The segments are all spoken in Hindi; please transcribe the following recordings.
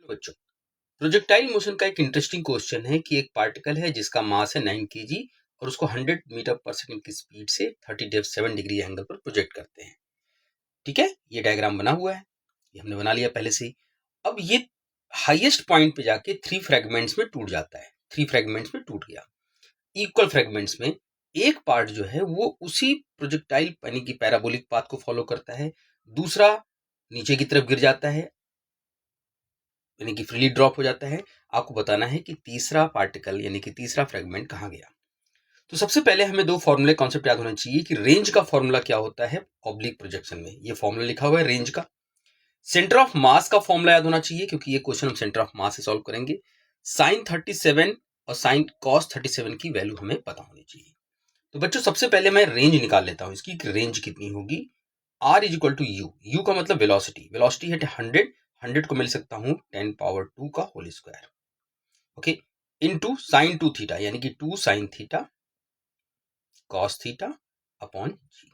बच्चों, प्रोजेक्टाइल मोशन का एक इंटरेस्टिंग क्वेश्चन है कि एक पार्टिकल है जिसका मास है 9 kg और उसको 100 मीटर पर सेकंड की स्पीड से 37 डिग्री एंगल पर प्रोजेक्ट करते हैं। ठीक है, ये डायग्राम बना हुआ है, ये हमने बना लिया पहले से ही। अब ये हाईएस्ट पॉइंट पे जाके 3 फ्रेगमेंट्स में टूट जाता है। 3 फ्रेगमेंट्स में टूट गया, इक्वल फ्रेगमेंट्स में। एक पार्ट जो है वो उसी प्रोजेक्टाइल यानी कि पैराबोलिक पाथ को फॉलो करता है, दूसरा नीचे की तरफ गिर जाता है यानी कि फ्रीली ड्रॉप हो जाता है। आपको बताना है कि तीसरा पार्टिकल यानी कि तीसरा फ्रेगमेंट कहाँ गया। तो सबसे पहले हमें दो फॉर्मूले कॉन्सेप्ट याद होना चाहिए कि रेंज का फॉर्मूला क्या होता है ऑब्लिक प्रोजेक्शन में। ये फॉर्मूला लिखा हुआ है रेंज का। सेंटर ऑफ मास का फॉर्मूला याद होना चाहिए क्योंकि ये क्वेश्चन हम सेंटर ऑफ मास से सॉल्व करेंगे। साइन 37 और साइन कॉस 37 की वैल्यू हमें पता होनी चाहिए। तो बच्चों सबसे पहले मैं रेंज निकाल लेता हूं इसकी, रेंज कितनी होगी। R is equal to u, u का मतलब वेलोसिटी, वेलोसिटी है 100, 100 को मिल सकता हूं 10 पावर 2 का whole square, okay, into sine 2 theta यानी कि 2 sine theta cos theta upon g.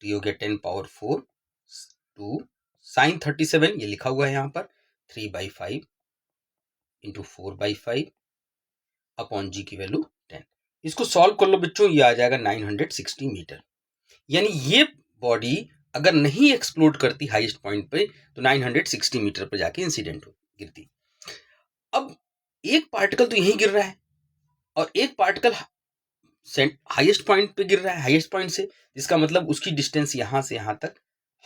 तो ये हो गया 10 पावर 4 2 साइन 37, ये लिखा हुआ है यहाँ पर 3/5 इंटू 4/5 अपॉन जी की वैल्यू 10। इसको सॉल्व कर लो बच्चों, ये आ जाएगा 960 मीटर। यानी ये बॉडी अगर नहीं एक्सप्लोड करती हाईएस्ट पॉइंट पे तो 960 मीटर पर जाके इंसिडेंट गिरती। अब एक पार्टिकल तो यहीं गिर रहा है और एक पार्टिकल हाईएस्ट पॉइंट पे गिर रहा है, हाईएस्ट पॉइंट से, जिसका मतलब उसकी डिस्टेंस यहां से यहां तक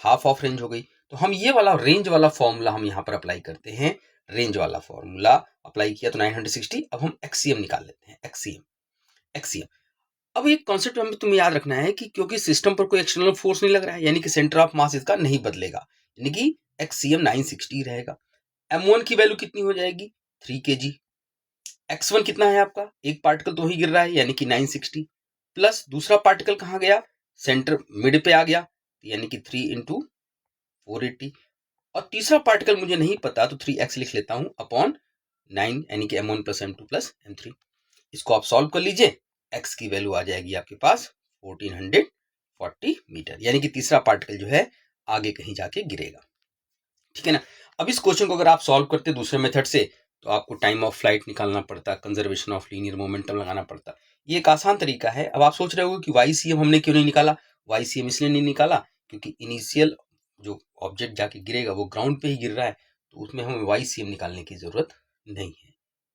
हाफ ऑफ रेंज हो गई। तो हम ये वाला रेंज वाला फॉर्मूला हम यहाँ पर अप्लाई करते हैं। रेंज वाला फॉर्मूला अप्लाई किया तो 960। अब हम एक्सीएम निकाल लेते हैं, एक्सीएम। अब एक कॉन्सेप्ट हमें तुम्हें याद रखना है कि क्योंकि सिस्टम पर कोई एक्सटर्नल फोर्स नहीं लग रहा है यानी कि सेंटर ऑफ मास इसका नहीं बदलेगा, यानी कि एक्सीएम 960 रहेगा। m1 की वैल्यू कितनी हो जाएगी 3 kg। x1 कितना है आपका, एक पार्टिकल तो ही गिर रहा है यानी कि 960, प्लस दूसरा पार्टिकल कहाँ गया, सेंटर मिड पे आ गया यानी कि 3 इंटू 480, और तीसरा पार्टिकल मुझे नहीं पता तो 3x लिख लेता हूं अपॉन 9 यानी कि m1 plus m2 plus m3। इसको आप सॉल्व कर लीजिए, x की वैल्यू आ जाएगी आपके पास 1440 मीटर, यानी कि तीसरा पार्टिकल जो है आगे कहीं जाके गिरेगा। ठीक है ना। अब इस क्वेश्चन को अगर आप सॉल्व करते दूसरे मेथड से तो आपको टाइम ऑफ फ्लाइट निकालना पड़ता, कंजर्वेशन ऑफ लीनियर मोमेंटम लगाना पड़ता। ये एक आसान तरीका है। अब आप सोच रहे हो कि YCM हमने क्यों नहीं निकाला। YCM इसलिए नहीं निकाला क्योंकि इनिशियल जो ऑब्जेक्ट जाके गिरेगा वो ग्राउंड पे ही गिर रहा है, तो उसमें हमें YCM निकालने की जरूरत नहीं है।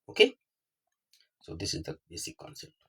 Okay, so this is the basic concept.